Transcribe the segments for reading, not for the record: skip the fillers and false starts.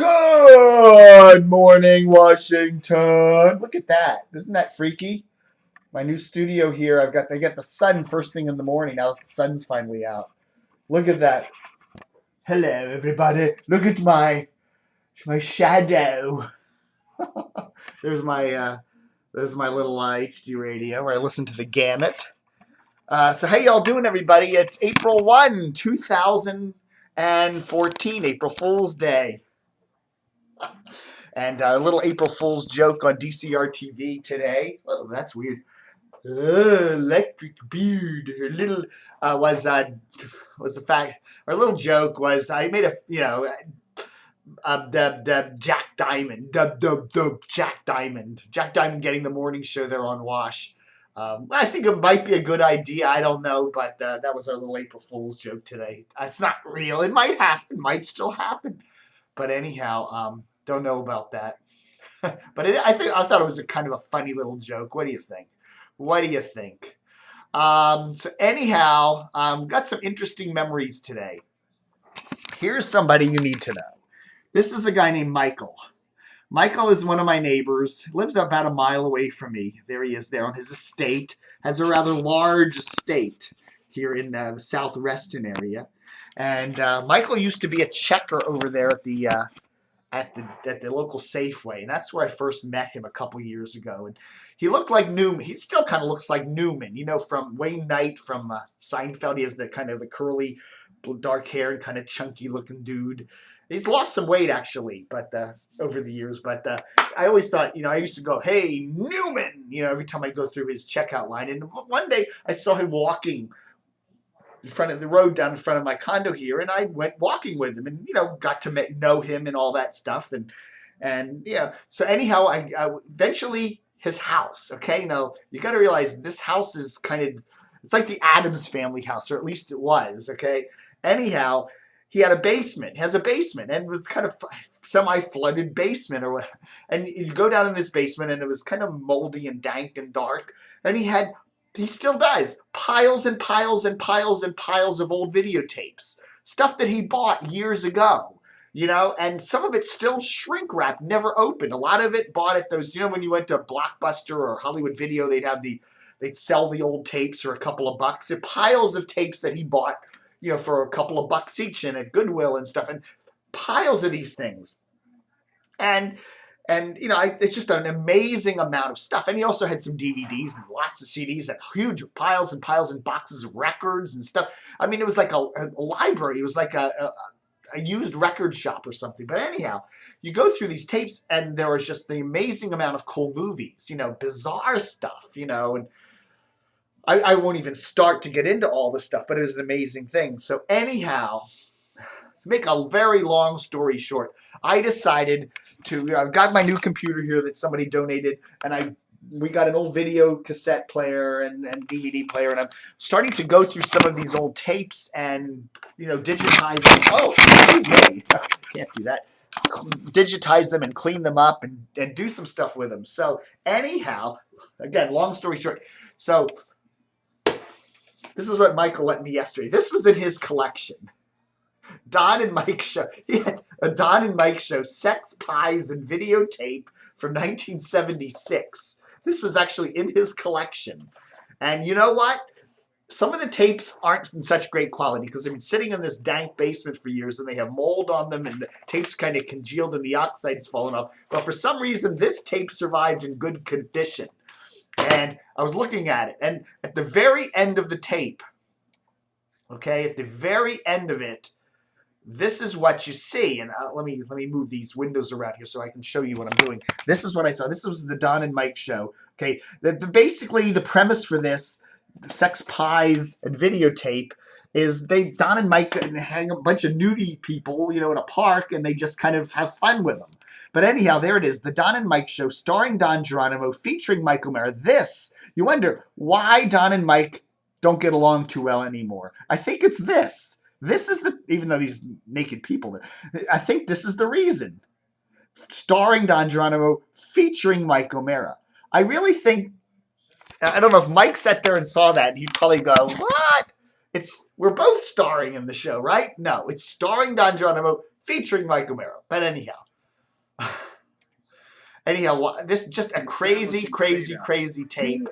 Good morning, Washington. Look at that. Isn't that freaky? My new studio here. I get the sun first thing in the morning now that the sun's finally out. Look at that. Hello, everybody. Look at my shadow. There's my little HD radio where I listen to the Gamut. So how y'all doing, everybody? It's April 1, 2014, April Fool's Day. And a little April Fool's joke on DCR TV today. Oh, that's weird. Electric beard. Her little was the fact. Our little joke was I made a Jack Diamond, Jack Diamond, getting the morning show there on Wash. I think it might be a good idea. I don't know, but that was our little April Fool's joke today. It's not real. It might happen. Might still happen. But anyhow, don't know about that. But I thought it was a kind of a funny little joke. What do you think? So anyhow, got some interesting memories today. Here's somebody you need to know. This is a guy named Michael. Michael is one of my neighbors. Lives about a mile away from me. There he is there on his estate. Has a rather large estate here in the South Reston area. And Michael used to be a checker over there at the local Safeway, and that's where I first met him a couple years ago. And he looked like Newman. He still kind of looks like Newman, from Wayne Knight from Seinfeld. He has the kind of the curly, dark hair and kind of chunky looking dude. He's lost some weight actually, but over the years. But I always thought, I used to go, "Hey, Newman," every time I go through his checkout line. And one day I saw him walking in front of the road down in front of my condo here, and I went walking with him, and got to know him and all that stuff, and so anyhow, I eventually his house. Okay, now you got to realize this house is it's like the Addams Family house, or at least it was. Okay, anyhow, he had a basement. Has a basement, and it was kind of semi-flooded basement or whatever. And you go down in this basement, and it was kind of moldy and dank and dark, and he still does. Piles and piles and piles and piles of old videotapes. Stuff that he bought years ago, and some of it's still shrink wrapped, never opened. A lot of it bought at those, when you went to Blockbuster or Hollywood Video, they'd sell the old tapes for a couple of bucks. There are piles of tapes that he bought, for a couple of bucks each and at Goodwill and stuff, and piles of these things. And it's just an amazing amount of stuff. And he also had some DVDs and lots of CDs and huge piles and piles and boxes of records and stuff. I mean, it was like a library. It was like a used record shop or something. But anyhow, you go through these tapes, and there was just the amazing amount of cool movies, bizarre stuff, and I won't even start to get into all this stuff, but it was an amazing thing. So anyhow, to make a very long story short, I decided to, I've got my new computer here that somebody donated, and we got an old video cassette player and DVD player, and I'm starting to go through some of these old tapes and, digitize them. Oh, excuse me. Can't do that. Digitize them and clean them up and do some stuff with them. So anyhow, again, long story short, so this is what Michael lent me yesterday. This was in his collection. Don and Mike show. He had a Don and Mike show, Sex, Pies, and Videotape from 1976. This was actually in his collection. And you know what? Some of the tapes aren't in such great quality because they've been sitting in this dank basement for years, and they have mold on them, and the tape's kind of congealed and the oxide's fallen off. But for some reason, this tape survived in good condition. And I was looking at it, and at the very end of the tape, at the very end of it, this is what you see. And let me move these windows around here so I can show you what I'm doing. This is what I saw. This was the Don and Mike show. Okay, basically the premise for this, the Sex, Pies, and Videotape, is Don and Mike hang a bunch of nudie people, in a park, and they just kind of have fun with them. But anyhow, there it is, the Don and Mike show, starring Don Geronimo, featuring Mike O'Mara. You wonder why Don and Mike don't get along too well anymore. I think it's this. This is even though these naked people, I think this is the reason. Starring Don Geronimo, featuring Mike O'Mara. I really think, I don't know if Mike sat there and saw that, he'd probably go, "What? We're both starring in the show, right?" No, it's starring Don Geronimo, featuring Mike O'Mara. But anyhow, Anyhow, this is just a crazy, crazy, crazy tape.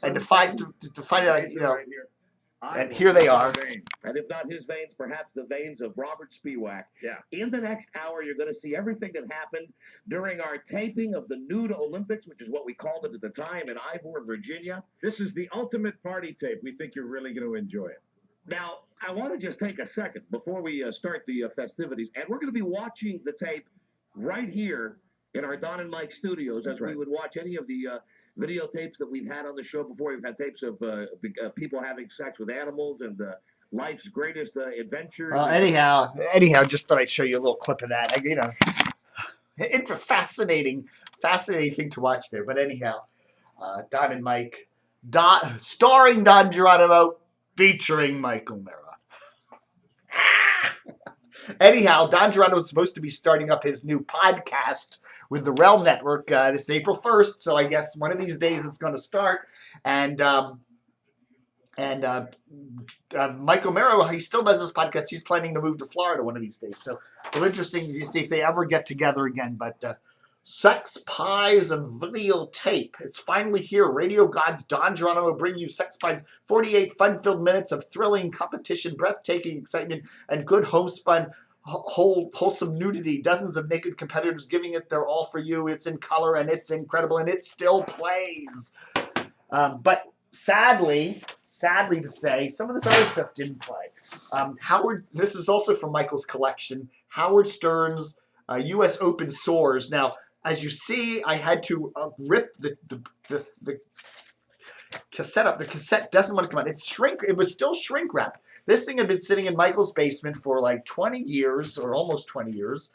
And to find out, and here they are. And if not his veins, perhaps the veins of Robert Spiewak. Yeah. In the next hour, you're going to see everything that happened during our taping of the Nude Olympics, which is what we called it at the time in Ivor, Virginia. This is the ultimate party tape. We think you're really going to enjoy it. Now, I want to just take a second before we start the festivities, and we're going to be watching the tape right here in our Don and Mike studios, as we would watch any of the videotapes that we've had on the show before. We've had tapes of people having sex with animals and life's greatest adventures. Anyhow, just thought I'd show you a little clip of that. It's a fascinating thing to watch there. But anyhow, Don and Mike, starring Don Geronimo, featuring Michael Mara. Anyhow, Don Geronimo is supposed to be starting up his new podcast with the Realm Network this April 1st. So I guess one of these days it's going to start. And Michael Mara, he still does this podcast. He's planning to move to Florida one of these days. So it's interesting to see if they ever get together again. But Sex, Pies, and Videotape. It's finally here. Radio Gods Don Geronimo bring you Sex Pies, 48 fun-filled minutes of thrilling competition, breathtaking excitement, and good homespun, wholesome nudity. Dozens of naked competitors giving it their all for you. It's in color, and it's incredible, and it still plays. But sadly to say, some of this other stuff didn't play. Howard, this is also from Michael's collection, Howard Stern's U.S. Open Sores. Now, as you see, I had to rip the cassette up. The cassette doesn't want to come out. It was still shrink wrapped. This thing had been sitting in Michael's basement for like 20 years or almost 20 years.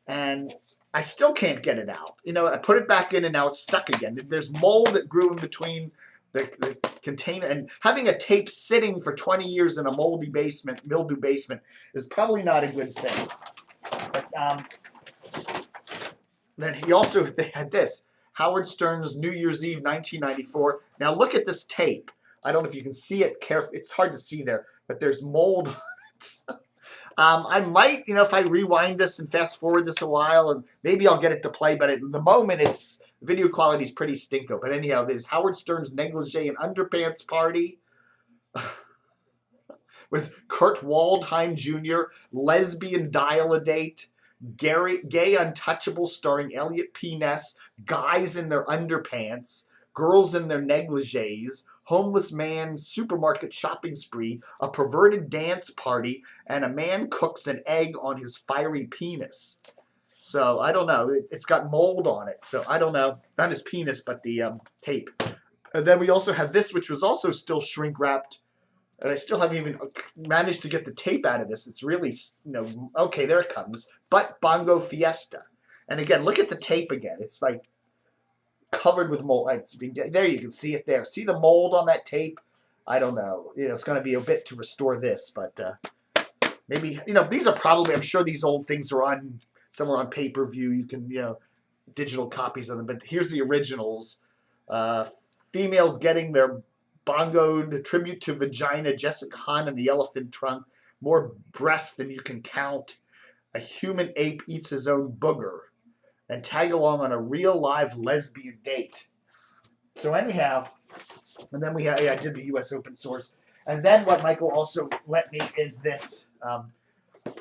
And I still can't get it out. I put it back in and now it's stuck again. There's mold that grew in between the container. And having a tape sitting for 20 years in a moldy basement, mildew basement, is probably not a good thing. But then they had this, Howard Stern's New Year's Eve 1994. Now look at this tape. I don't know if you can see it carefully. It's hard to see there, but there's mold on it. I might, if I rewind this and fast forward this a while, and maybe I'll get it to play, but at the moment, the video quality is pretty stinko. But anyhow, there's Howard Stern's negligee and underpants party with Kurt Waldheim Jr., lesbian dial-a-date, Gay Untouchable starring Elliot P. Ness, guys in their underpants, girls in their negligees, homeless man supermarket shopping spree, a perverted dance party, and a man cooks an egg on his fiery penis. So, I don't know. It's got mold on it. So, I don't know. Not his penis, but the tape. And then we also have this, which was also still shrink-wrapped. And I still haven't even managed to get the tape out of this. It's really, okay, there it comes. But Bongo Fiesta. And again, look at the tape again. It's like covered with mold. There, you can see it there. See the mold on that tape? I don't know. It's going to be a bit to restore this. But maybe, these are probably, I'm sure these old things are on somewhere on pay-per-view. You can, digital copies of them. But here's the originals. Females getting their bongoed tribute to vagina, Jessica Hahn and the elephant trunk, more breasts than you can count, a human ape eats his own booger, and tag along on a real live lesbian date. So anyhow, and then I did the U.S. Open Source. And then what Michael also let me is this,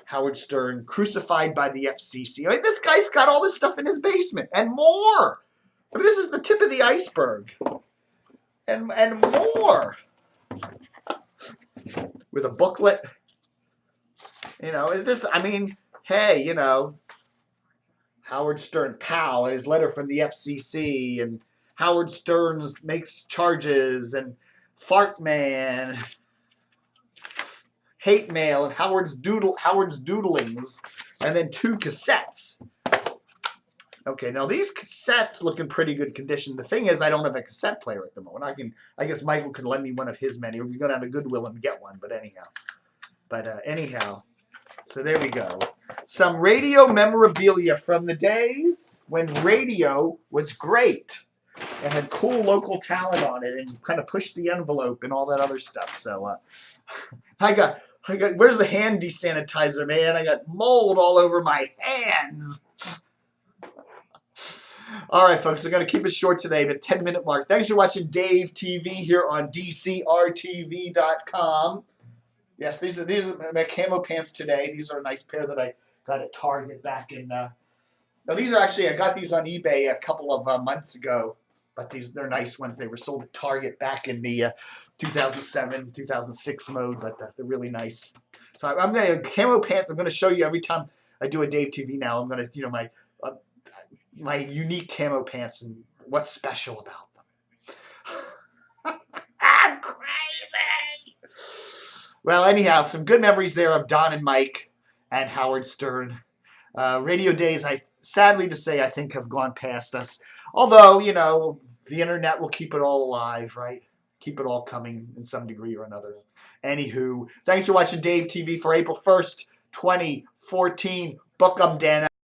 Howard Stern, crucified by the FCC. This guy's got all this stuff in his basement and more. This is the tip of the iceberg. And more. With a booklet. Hey, Howard Stern, pal, and his letter from the FCC, and Howard Stern makes charges, and Fart Man, Hate Mail, and Howard's Doodlings, and then 2 cassettes. Okay, now these cassettes look in pretty good condition. The thing is, I don't have a cassette player at the moment. I guess Michael can lend me one of his many, or we can go down to Goodwill and get one. But anyhow, so there we go. Some radio memorabilia from the days when radio was great and had cool local talent on it and kind of pushed the envelope and all that other stuff. So I got. Where's the hand desanitizer, man? I got mold all over my hands. All right, folks, I'm going to keep it short today, but 10-minute mark. Thanks for watching Dave TV here on DCRTV.com. Yes, these are my camo pants today. These are a nice pair that I got at Target back in. No, these are actually I got these on eBay a couple of months ago, but they're nice ones. They were sold at Target back in the 2007, 2006 mode, but they're really nice. So I'm going to camo pants. I'm going to show you every time I do a Dave TV now. I'm going to my unique camo pants and what's special about them. I'm crazy. Well, anyhow, some good memories there of Don and Mike and Howard Stern. Radio days, sadly to say, I think have gone past us. Although, the internet will keep it all alive, right? Keep it all coming in some degree or another. Anywho, thanks for watching Dave TV for April 1st, 2014. Book 'em, Dan.